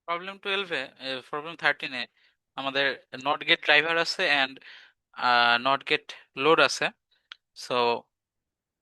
Problem 13-এ আমাদের not get driver আছে and not get load আছে। সো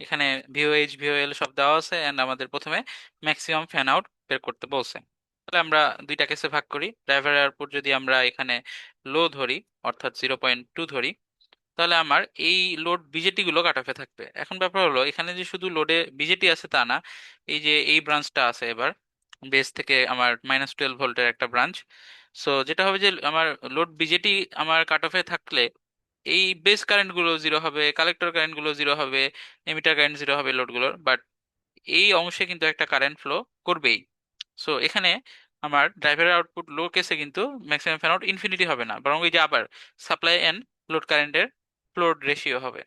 এখানে ভিওএইচ ভিওএল সব দেওয়া আছে অ্যান্ড আমাদের প্রথমে ম্যাক্সিমাম ফ্যান আউট বের করতে বলছে। তাহলে আমরা দুইটা কেসে ভাগ করি। ড্রাইভার আউটপুট যদি আমরা এখানে লো ধরি, অর্থাৎ 0.2 ধরি, তাহলে আমার এই লোড বিজেটি গুলো কাট অফে থাকবে। এখন ব্যাপার হলো, এখানে যে শুধু লোডে বিজেটি আছে তা না, এই যে এই ব্রাঞ্চটা আছে এবার বেস থেকে আমার -12 ভোল্টের একটা ব্রাঞ্চ। সো যেটা হবে যে আমার লোড বিজেটি আমার কাট অফে থাকলে এই বেস কারেন্ট গুলো জিরো হবে, কালেক্টর কারেন্ট গুলো জিরো হবে, এমিটার কারেন্ট জিরো হবে লোডগুলোর, বাট এই অংশে কিন্তু একটা কারেন্ট ফ্লো করবেই। সো এখানে আমার ড্রাইভারের আউটপুট লো কেসে কিন্তু ম্যাক্সিমাম ফ্যান আউট ইনফিনিটি হবে না, বরং এই যে আবার সাপ্লাই এন্ড লোড কারেন্টের ফ্লোড রেশিও হবে।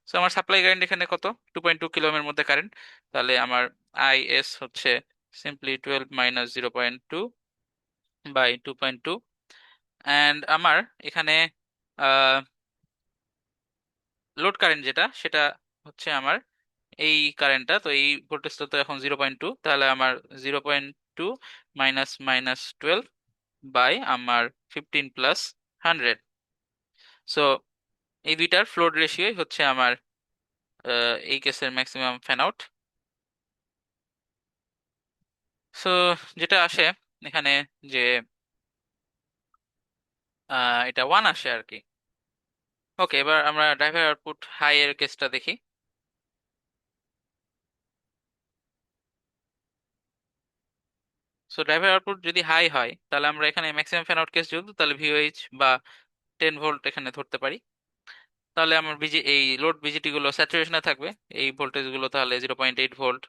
সো আমার সাপ্লাই কারেন্ট এখানে কত, 2.2 কিলো ওহমের মধ্যে কারেন্ট। তাহলে আমার আইএস হচ্ছে সিম্পলি 12 - 0.2 বাই 2.2। অ্যান্ড আমার এখানে লোড কারেন্ট যেটা, সেটা হচ্ছে আমার এই কারেন্টটা, তো এই ভোল্টেজটা তো এখন 0.2, তাহলে আমার 0.2 মাইনাস মাইনাস 12 বাই আমার 15 + 100। সো এই দুইটার ফ্লোড রেশিওই হচ্ছে আমার এই কেসের ম্যাক্সিমাম ফ্যান আউট। সো যেটা আসে এখানে, যে এটা 1 আসে আর কি। ওকে, এবার আমরা ড্রাইভার আউটপুট হাই এর কেসটা দেখি। সো ড্রাইভার আউটপুট যদি হাই হয়, তাহলে আমরা এখানে ম্যাক্সিমাম ফ্যান আউট কেস যেহেতু, তাহলে ভিওএইচ বা 10 ভোল্ট এখানে ধরতে পারি। তাহলে আমার এই লোড বিজিটি গুলো স্যাচুরেশনে থাকবে, এই ভোল্টেজ গুলো তাহলে 0.8 ভোল্ট।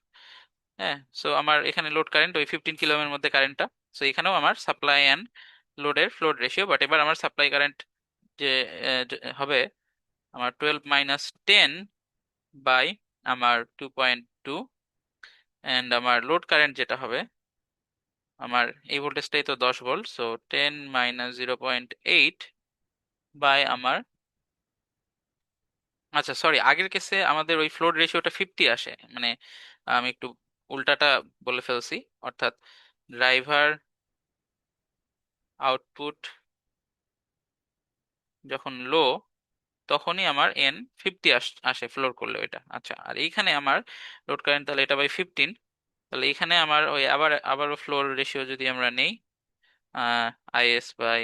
হ্যাঁ, সো আমার এখানে লোড কারেন্ট ওই 15 কিলো ওহমের মধ্যে কারেন্টটা। সো এখানেও আমার সাপ্লাই অ্যান্ড লোডের ফ্লোড রেশিও, বাট এবার আমার সাপ্লাই কারেন্ট যে হবে আমার 12 - 10 বাই আমার 2.2, অ্যান্ড আমার লোড কারেন্ট যেটা হবে, আমার এই ভোল্টেজটাই তো 10 ভোল্ট, সো 10 - 0.8 বাই আমার, আচ্ছা সরি, আগের কেসে আমাদের ওই ফ্লোড রেশিওটা 50 আসে, মানে আমি একটু উল্টাটা বলে ফেলছি। অর্থাৎ ড্রাইভার আউটপুট যখন লো, তখনই আমার এন 50 আসে ফ্লোর করলে ওইটা। আচ্ছা, আর এইখানে আমার লোড কারেন্ট, তাহলে এটা বাই 15, তাহলে এখানে আমার ওই আবারও ফ্লোর রেশিও যদি আমরা নেই, আইএস বাই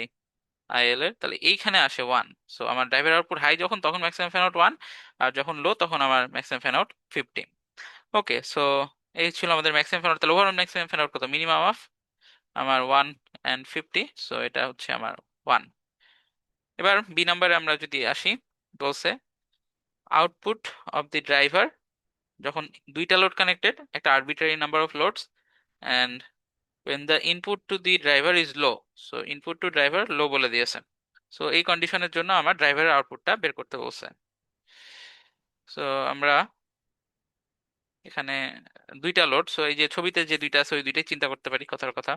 আইএল এর, তাহলে এইখানে আসে 1। সো আমার ড্রাইভার আউটপুট হাই যখন, তখন ম্যাক্সিমাম ফ্যান আউট 1, আর যখন লো তখন আমার ম্যাক্সিমাম ফ্যান আউট 50। ওকে, সো এই ছিল আমাদের ম্যাক্সিমাম ফ্যান আউট। তাহলে ওভারঅল ম্যাক্সিমাম ফ্যান আউট কত, মিনিমাম অফ আমার 1 and 50, সো এটা হচ্ছে আমার 1। এবার বি নাম্বারে আমরা যদি আসি, বলছে আউটপুট অফ দি ড্রাইভার যখন দুইটা লোড কানেক্টেড, একটা arbitrary number of loads, and when the input to the driver is low, so input to driver low বলে দিয়েছে। সো এই কন্ডিশনের জন্য আমার ড্রাইভারের আউটপুটটা বের করতে বলছে। সো আমরা এখানে দুইটা লোড, সো এই যে ছবিতে যে দুইটা আছে ওই দুইটাই চিন্তা করতে পারি কথার কথা।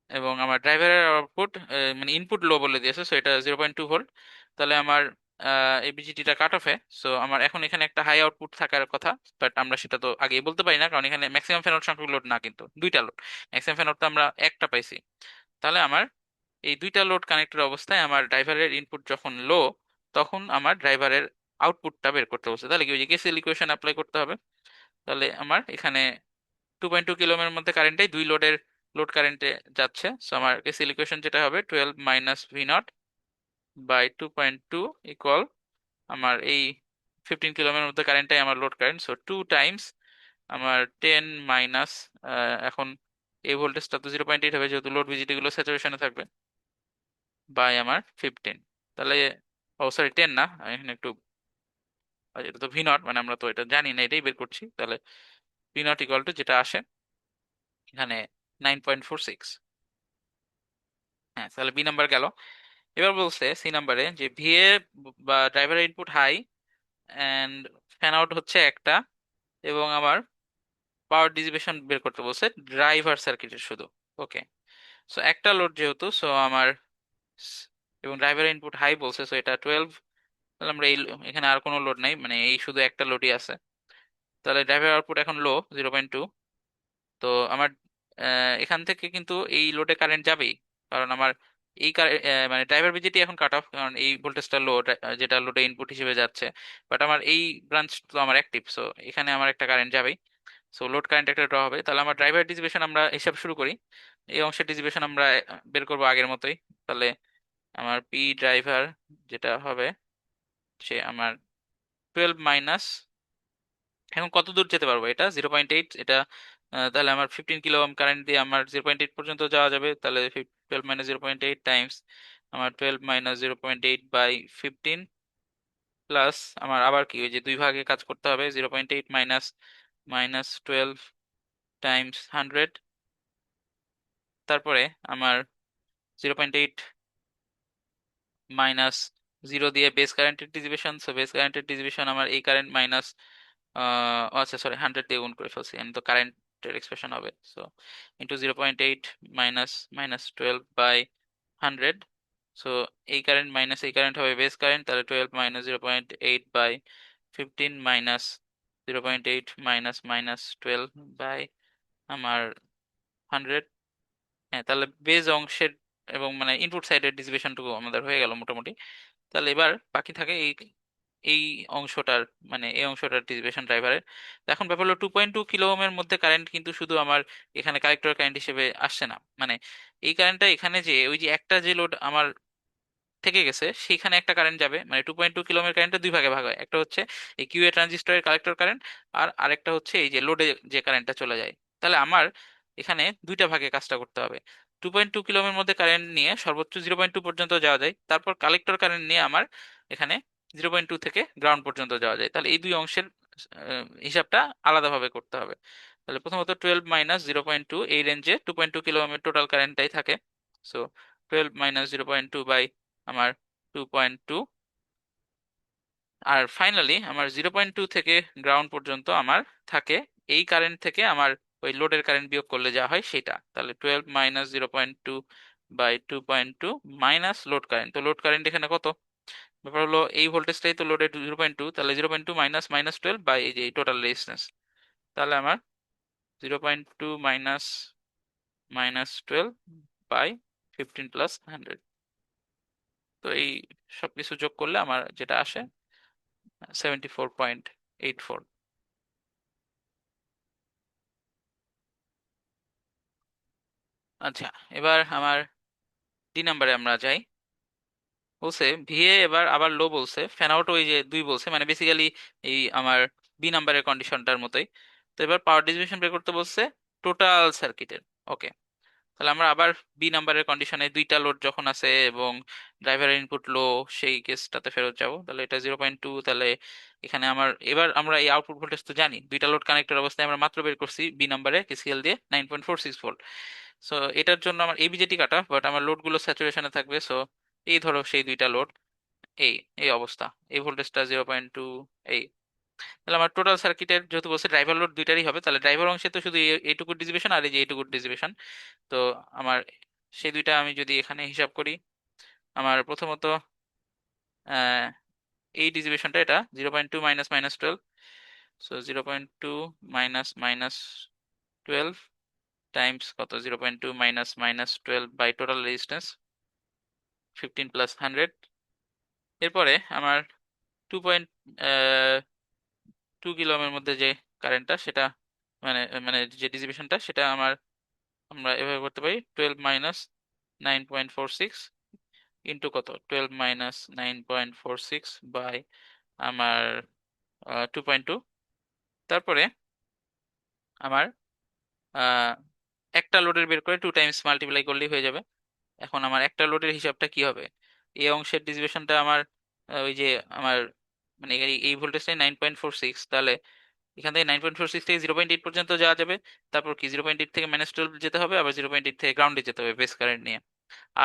এবং আমার ড্রাইভারের আউটপুট মানে ইনপুট লো বলে দিয়েছে, সো এটা 0.2 ভোল্ট। তাহলে আমার এই বিজিটিটা কাট অফে। সো আমার এখন এখানে একটা হাই আউটপুট থাকার কথা, বাট আমরা সেটা তো আগেই বলতে পারি না, কারণ এখানে ম্যাক্সিমাম ফ্যান আউট সংখ্যক লোড না, কিন্তু দুইটা লোড, ম্যাক্সিমাম ফ্যান আউট তো আমরা একটা পাইছি। তাহলে আমার এই দুইটা লোড কানেক্টেড অবস্থায় আমার ড্রাইভারের ইনপুট যখন লো, তখন আমার ড্রাইভারের আউটপুটটা বের করতে বলছে। তাহলে কি ওই যে কেসিএল ইকুয়েশন অ্যাপ্লাই করতে হবে। তাহলে আমার এখানে 2.2 কিলো ওহমের মধ্যে কারেন্টটাই দুই লোডের লোড কারেন্টে যাচ্ছে। সো আমার কেসিএল ইকুয়েশন যেটা হবে 12 - V0 বাই 2.2 ইকুয়াল আমার এই 15 কিলো ওহমের মধ্যে কারেন্টটাই আমার লোড কারেন্ট, সো 2 টাইমস আমার 10 মাইনাস, এখন এই ভোল্টেজটা তো 0.8 হবে যেহেতু লোড ভিজিটি গুলো স্যাচুরেশনে থাকবে, বাই আমার 15। তাহলে ও সরি 10 না, আমি এখানে একটু, এটা তো V0, মানে আমরা তো এটা জানি না, এটাই বের করছি। তাহলে V0 ইকুয়াল টু যেটা আসে এখানে 9.46। হ্যাঁ, তাহলে বি নাম্বার গেল। এবার বলছে সি নাম্বারে যে ভিএ বা driver input high and fan out হচ্ছে একটা, এবং আমার পাওয়ার ডিসিপেশন বের করতে বলছে ড্রাইভার সার্কিটের শুধু। ওকে, সো একটা লোড যেহেতু, সো আমার এবং ড্রাইভার ইনপুট হাই বলছে, সো এটা 12। তাহলে আমরা এই এখানে আর কোনো লোড নাই, মানে এই শুধু একটা লোডই আছে। তাহলে ড্রাইভার আউটপুট এখন লো 0.2। তো আমার এখান থেকে কিন্তু এই লোডে কারেন্ট যাবেই, কারণ আমার এই মানে ড্রাইভার বিজেটি এখন কাট অফ, কারণ এই ভোল্টেজটা লো, যেটা লোডে ইনপুট হিসেবে যাচ্ছে। বাট আমার এই ব্রাঞ্চ তো আমার অ্যাক্টিভ, সো এখানে আমার একটা কারেন্ট যাবেই। সো লোড কারেন্ট একটা ড্র হবে। তাহলে আমার ড্রাইভার ডিসিপেশন আমরা হিসাব শুরু করি। এই অংশের ডিসিপেশন আমরা বের করবো আগের মতোই। তাহলে আমার পি ড্রাইভার যেটা হবে, সে আমার 12 মাইনাস, এখন কত দূর যেতে পারবো, এটা 0.8, এটা তাহলে আমার 15 কিলো ওহম কারেন্ট দিয়ে আমার 0.8 পর্যন্ত যাওয়া যাবে। তাহলে 12 মাইনাস 0.8 টাইমস আমার 12 মাইনাস 0.8 বাই 15, প্লাস আমার আবার কি ওই যে দুই ভাগে কাজ করতে হবে, 0.8 মাইনাস মাইনাস 12 টাইমস 100। তারপরে আমার 0.8 মাইনাস 0 দিয়ে বেস কারেন্টের ডিভিশন, সো বেস কারেন্টের ডিভিশন আমার এই কারেন্ট মাইনাস, আচ্ছা সরি 100 দিয়ে গুণ করে ফেলছি আমি, তো কারেন্টের এক্সপ্রেশন হবে। So into 0.8 minus minus 12 by 100। So এই কারেন্ট মাইনাস এই কারেন্ট হবে বেস কারেন্ট, তাহলে 12 minus 0.8 by 15 minus 0.8 minus minus 12 by আমার 100। হ্যাঁ, তাহলে বেজ অংশের এবং মানে ইনপুট সাইডের ডিসিপেশনটুকু আমাদের হয়ে গেল মোটামুটি। তাহলে এবার বাকি থাকে এই এই অংশটার, মানে এই অংশটার ডিসিপেশন ড্রাইভারের। এখন ব্যাপার হলো 2.2 কিলো ওহমের মধ্যে কারেন্ট কিন্তু শুধু আমার এখানে কালেক্টর কারেন্ট হিসেবে আসছে না, মানে এই কারেন্টটা এখানে যে ওই যে একটা যে লোড আমার থেকে গেছে সেখানে একটা কারেন্ট যাবে, মানে 2.2 কিলো ওহমের কারেন্টটা দুই ভাগে ভাগ হয়, একটা হচ্ছে এই কিউএ ট্রানজিস্টরের কালেক্টর কারেন্ট, আর আরেকটা হচ্ছে এই যে লোডে যে কারেন্টটা চলে যায়। তাহলে আমার এখানে দুইটা ভাগে কাজটা করতে হবে। 2.2 কিলো ওহমের মধ্যে কারেন্ট নিয়ে সর্বোচ্চ 0.2 পর্যন্ত যাওয়া যায়, তারপর কালেক্টর কারেন্ট নিয়ে আমার এখানে 0.2 থেকে গ্রাউন্ড পর্যন্ত যাওয়া যায়। তাহলে এই দুই অংশের হিসাবটা আলাদাভাবে করতে হবে। তাহলে প্রথমত 12 মাইনাস 0.2, এই রেঞ্জে 2.2 কিলো ওহমের টোটাল কারেন্টটাই থাকে। সো 12 মাইনাস 0.2 বাই আমার 2.2, আর ফাইনালি আমার 0.2 থেকে গ্রাউন্ড পর্যন্ত আমার থাকে এই কারেন্ট থেকে আমার ওই লোডের কারেন্ট বিয়োগ করলে যা হয় সেটা। তাহলে 12 minus 0.2 by 2.2 minus load current, তো লোড কারেন্ট এখানে কত, ব্যাপার হলো এই ভোল্টেজটাই তো লোডের 0.2, তাহলে 0.2 মাইনাস মাইনাস 12 বাই এই যে টোটাল রেজিস্ট্যান্স। তাহলে আমার 0.2 মাইনাস মাইনাস 12 বাই 15 প্লাস 100। তো এই সব কিছু যোগ করলে আমার যেটা আসে 74.84। আচ্ছা, এবার আমার ডি নাম্বারে আমরা যাই। বলছে ভিএ এবার আবার লো বলছে, ফ্যান আউট ওই যে 2 বলছে, মানে বেসিক্যালি এই আমার বি নাম্বারের কন্ডিশনটার মতোই। তো এবার পাওয়ার ডিস্ট্রিবিউশন বের করতে বলছে টোটাল সার্কিটের। ওকে, তাহলে আমরা আবার বি নাম্বারের কন্ডিশনে দুইটা লোড যখন আছে এবং ড্রাইভারের ইনপুট লো, সেই কেসটাতে ফেরত যাব। তাহলে এটা 0.2, তাহলে এখানে আমার এবার আমরা এই আউটপুট ভোল্টেজ তো জানি, দুইটা লোড কানেক্টেড অবস্থায় আমরা মাত্র বের করছি বি নাম্বারে কেসিএল দিয়ে 9.46 ভোল্ট। সো এটার জন্য আমার এবিজেটি কাটা, বাট আমার লোডগুলো স্যাচুরেশনে থাকবে। সো এই ধরো সেই দুইটা লোড, এই এই অবস্থা, এই ভোল্টেজটা 0.2, এই। তাহলে আমার টোটাল সার্কিটের যেহেতু বলছে ড্রাইভার লোড দুইটারই হবে, তাহলে ড্রাইভার অংশে তো শুধু এইটুকুর ডিসিপেশন আর এই যে এইটুকুর ডিসিপেশন। তো আমার সেই দুইটা আমি যদি এখানে হিসাব করি, আমার প্রথমত আহ, এই ডিসিপেশনটা এটা 0.2 minus minus 12, so 0.2 minus minus 12 times কত, 0.2 minus minus 12 by total resistance 15 plus 100। এরপরে আমার 2.2 কিলো ওহমের মধ্যে যে কারেন্টটা সেটা, মানে মানে যে ডিসিপেশনটা সেটা আমার, আমরা এভাবে করতে পারি 12 মাইনাস 9.46 ইন্টু কত, 12 মাইনাস 9.46 বাই আমার 2.2। তারপরে আমার আহ, একটা লোডের বের করে 2 টাইমস মাল্টিপ্লাই করলেই হয়ে যাবে। এখন আমার একটা লোডের হিসাবটা কি হবে, এই অংশের ডিসিপেশনটা আমার ওই যে আমার মানে এই ভোল্টেজটাই 9.46, তাহলে এখান থেকে 9.46 থেকে 0.8 পর্যন্ত যাওয়া যাবে। তারপর কি 0.8 থেকে -12 যেতে হবে, আবার 0.8 থেকে গ্রাউন্ডে যেতে হবে বেস কারেন্ট নিয়ে।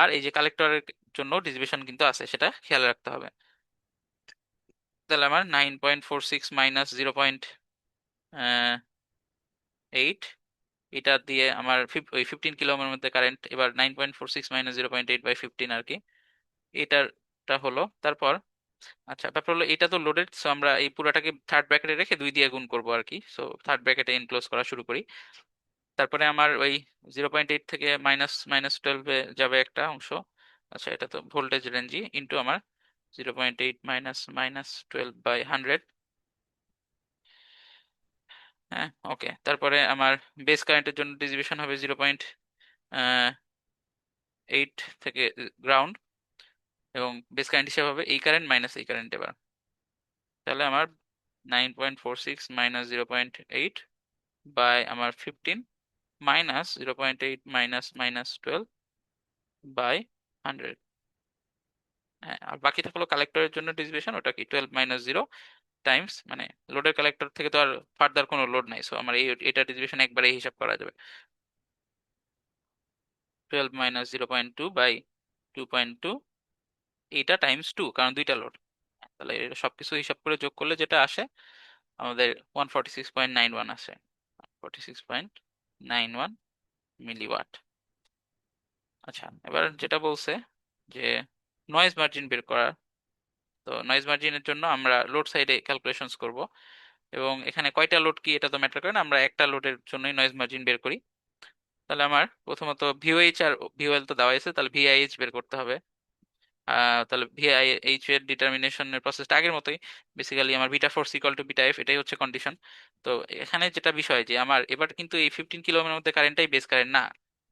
আর এই যে কালেক্টরের জন্য ডিসিপেশন কিন্তু আছে, সেটা খেয়াল রাখতে হবে। তাহলে আমার 9.46 মাইনাস 0.8, এটা দিয়ে আমার ওই 15 কিলো ওহমের মধ্যে কারেন্ট, এবার 9.46 মাইনাস 0.8 বাই 15 আর কি, এটাটা হলো। তারপর আচ্ছা, ব্যাপার হলো এটা তো লোডেড, সো আমরা এই পুরাটাকে থার্ড ব্র্যাকেটে রেখে 2 দিয়ে গুণ করবো আর কি। সো থার্ড ব্র্যাকেটে এনক্লোজ করা শুরু করি। তারপরে আমার ওই 0.8 থেকে মাইনাস মাইনাস 12-এ যাবে একটা অংশ। আচ্ছা, এটা তো ভোল্টেজ রেঞ্জই, ইন্টু আমার 0.8 মাইনাস মাইনাস 12/100। হ্যাঁ, ওকে। তারপরে আমার বেস কারেন্টের জন্য ডিস্ট্রিবিউশন হবে 0.8 থেকে গ্রাউন্ড, এবং বেস কারেন্ট হিসাবে হবে এই কারেন্ট মাইনাস এই কারেন্ট। এবার তাহলে আমার 9.46 মাইনাস 0.8 বাই আমার 15 মাইনাস 0.8 মাইনাস মাইনাস 12/100। হ্যাঁ, আর বাকি থাকলো কালেক্টরের জন্য ডিসিপেশন, ওটা কি 12 - 0 টাইমস, মানে লোডের কালেক্টর থেকে তো আর ফার্দার কোনো লোড নাই, সো আমার এটা ডিসিপেশন একবারে হিসাব করা যাবে। 12 - 0.2/2.2, এইটা টাইমস 2, কারণ দুইটা লোড। তাহলে এটা সবকিছু হিসাব করে যোগ করলে যেটা আসে আমাদের 146.91 আসে, 46.91 মিলিওয়াট। আচ্ছা, এবার যেটা বলছে যে নয়েজ মার্জিন বের করা, তো নয়েজ মার্জিনের জন্য আমরা লোড সাইডে ক্যালকুলেশনস করব, এবং এখানে কয়টা লোড কি এটা তো ম্যাটার করে না, আমরা একটা লোডের জন্যই নয়েজ মার্জিন বের করি। তাহলে আমার প্রথমত ভিওএইচ আর ভিওএল তো দেওয়া আছে, তাহলে ভিআইএইচ বের করতে হবে। তাহলে ভিআইএইচ এর ডিটারমিনেশনের প্রসেসটা আগের মতোই, বেসিক্যালি আমার beta force equal to beta F, এটাই হচ্ছে কন্ডিশন। তো এখানে যেটা বিষয় যে আমার এবার কিন্তু এই 15 কিলো ওহমের মধ্যে কারেন্টটাই বেস কারেন্ট না,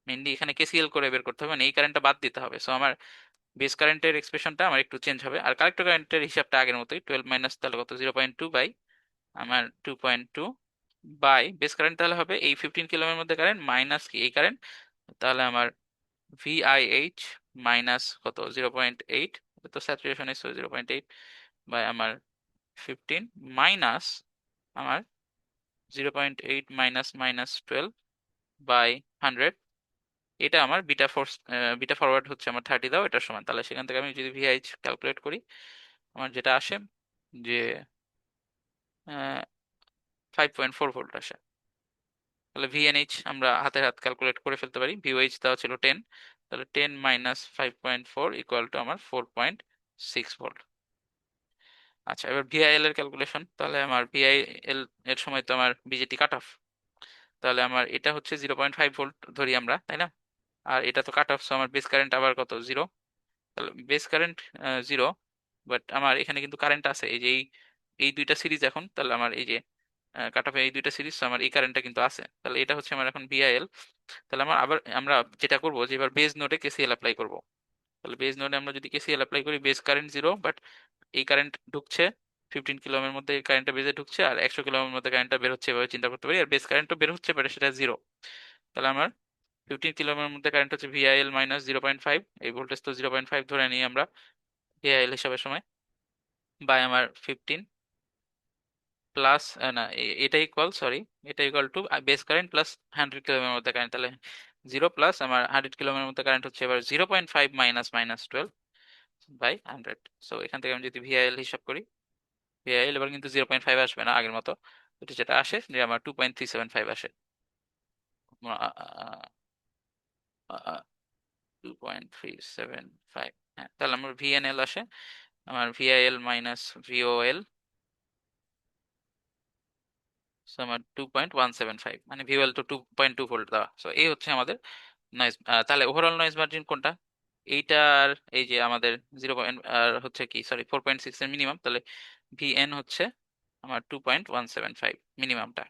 মেইনলি এখানে কেসিএল করে বের করতে হবে, মানে এই কারেন্টটা বাদ দিতে হবে। সো আমার বেস কারেন্টের এক্সপ্রেশনটা আমার একটু চেঞ্জ হবে, আর কালেক্টর কারেন্টের হিসাবটা আগের মতোই, 12 মাইনাস তাহলে কত 0.2 বাই আমার 2.2 বাই বেস কারেন্ট, তাহলে হবে এই 15 কিলো ওহমের মধ্যে কারেন্ট মাইনাস কি এই কারেন্ট, তাহলে আমার ভিআইএইচ মাইনাস কত 0.8, তো স্যাচুরেশন ইস 0.8 বাই আমার 15 মাইনাস আমার 0.8 মাইনাস মাইনাস 12/100। এটা আমার বিটা ফোর্স, বিটা ফরওয়ার্ড হচ্ছে আমার 30 দাও, এটার সমান। তাহলে সেখান থেকে আমি যদি ভিআইএইচ ক্যালকুলেট করি, আমার যেটা আসে যে 5.4 ভোল্ট আসে। তাহলে ভিএনএইচ আমরা হাতে হাত ক্যালকুলেট করে ফেলতে পারি, ভিওএইচ দেওয়া ছিল 10, তাহলে 10 মাইনাস 5.4 ইকুয়াল টু আমার 4.6 ভোল্ট। আচ্ছা, এবার ভিআইএল এর ক্যালকুলেশন, তাহলে আমার ভিআইএল এর সময় তো আমার বিজেটি কাট অফ, তাহলে আমার এটা হচ্ছে 0.5 ভোল্ট ধরি আমরা, তাই না? আর এটা তো কাট অফ, সো আমার বেস কারেন্ট আবার কত 0, তাহলে বেস কারেন্ট 0, বাট আমার এখানে কিন্তু কারেন্ট আছে, এই যে এই এই দুইটা সিরিজ এখন, তাহলে আমার এই যে কাট অফ এই দুইটা সিরিজ, আমার এই কারেন্টটা কিন্তু আছে, তাহলে এটা হচ্ছে আমার এখন ভিআইএল। তাহলে আমার আবার আমরা যেটা করব যে এবার বেজ নোডে কেসিএল অ্যাপ্লাই করব। তাহলে বেজ নোডে আমরা যদি কেসিএল অ্যাপ্লাই করি, বেস কারেন্ট 0, বাট এই কারেন্ট ঢুকছে 15 কিলো ওহমের মধ্যে, এই কারেন্টটা বেজে ঢুকছে, আর 100 কিলো ওহমের মধ্যে কারেন্টটা বের হচ্ছে, এভাবে চিন্তা করতে পারি, আর বেস কারেন্টও বের হচ্ছে, বাট সেটা 0। তাহলে আমার 15 কিলো ওহমের মধ্যে কারেন্ট হচ্ছে ভিআইএল মাইনাস 0.5, এই ভোল্টেজ তো 0.5 ধরে নিই আমরা ভিআইএল হিসাবের সময়, বাই আমার 15 প্লাস, না এটা ইকুয়াল, সরি, এটা equal to base current plus 100 kilo ওহমের মধ্যে কারেন্ট, তাহলে 0 প্লাস আমার 100 কিলো ওহমের মধ্যে কারেন্ট হচ্ছে এবার 0.5 মাইনাস মাইনাস 12/100। সো এখান থেকে আমি যদি ভিআইএল হিসাব করি, ভিআইএল এবার কিন্তু 0.5 আসবে না আগের মতো, এটা যেটা আসে যে আমার 2.375 আসে, 2.375। হ্যাঁ, তাহলে আমার ভিএনএল আসে আমার ভিআইএল মাইনাস ভিওএল, সো আমার 2.175, মানে ভিওএল তো 2.2 ভোল্ট দেওয়া। সো এই হচ্ছে আমাদের নয়েজ। তাহলে ওভারঅল নয়েজ মার্জিন কোনটা, এইটার এই যে আমাদের 0 আর হচ্ছে কি, সরি, 4.6 এর মিনিমাম, তাহলে ভিএন হচ্ছে আমার 2.175 মিনিমামটা।